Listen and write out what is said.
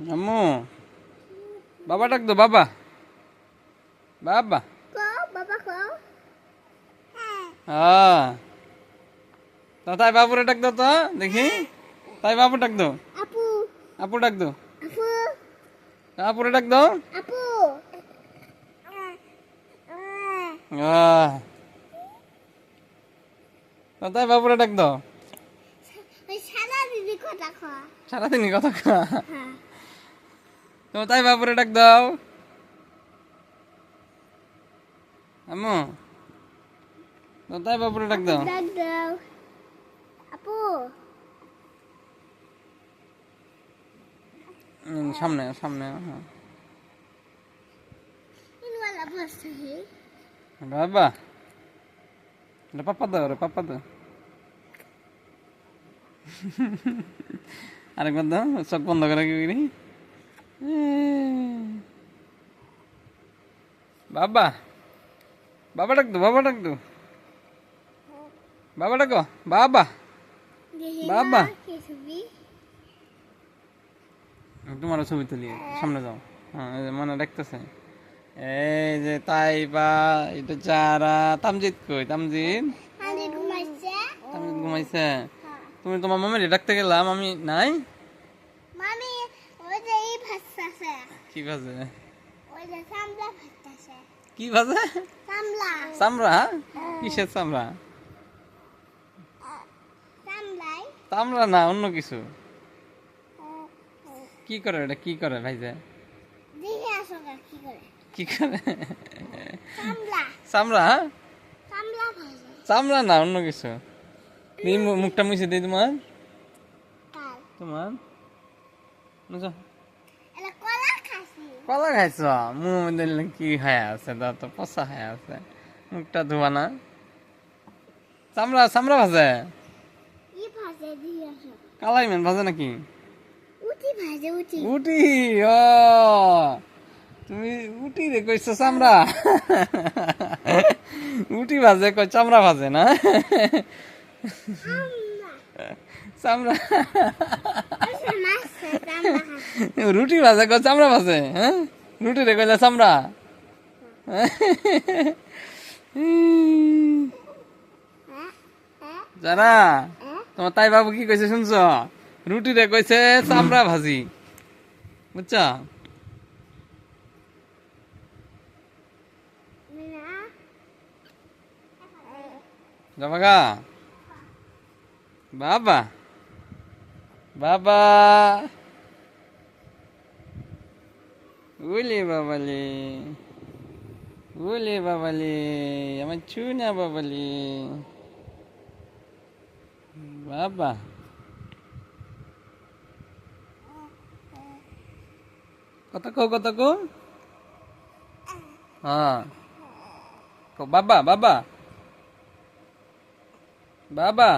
আম্মু বাবা ডাক দো বাবা বাবা হ্যাঁ তো তাই বাবুরে ডাক দাও তো দেখি তাই বাবু ডাক দো আপু ডাক দো আপুরে ডাক দাও তো তাই বাবুরে ডাক দাও সারাদিনই কথা কয়া তো তাই বাবুরে ডাক দাও আম্মু তো তাই বাবুরে ডাক দাও সামনে সামনে বাবা পাপা দাও রে পাপা দাও আরেকবার দাও চোখ বন্ধ করে কি বাবা বাবা ডাক দো বাবা ডাক দো বাবা ডাকো বাবা বাবা তোমার ছবি তুলি সামনে যাও হ্যাঁ মনে ডাকতেছে এই যে তাই বা এটা যারা তামজিৎ কই তামজিৎ ঘুমাইছে তুমি তোমার মামারে ডাকতে গেলাম আমি নাই কি ভাজে কি ভাজে চামড়া কিসের চামড়া চামড়া না অন্য কিছু কি করে এটা কি করে ভাইজে কি করে চামড়া চামড়া না অন্য কিছু মুখটা মুছে দিই তোমার তোমার কলা খাইছ মুখ দিলে কি খায় আছে তো পচা খায় আছে মুখটা ধোয়া না চামড়া চামড়া ভাজে কালাই মেন ভাজে নাকি উটি ও তুমি উটি রে কইছো চামড়া উটি ভাজে কই চামড়া ভাজে না চামড়া রুটি ভাজে কই চামড়া ভাজে হ্যাঁ রুটি রে কইলা চামড়া জানা তোমার তাই বাবু কি কইছে শুনছ রুটি রে কইছে চামড়া ভাজি বুঝছ যাবাগা বাবা বাবা ওলে বাবালে ওলে বাবালে আমার চুনা বাবালে বাবা কত কো হ্যাঁ বাবা বাবা বাবা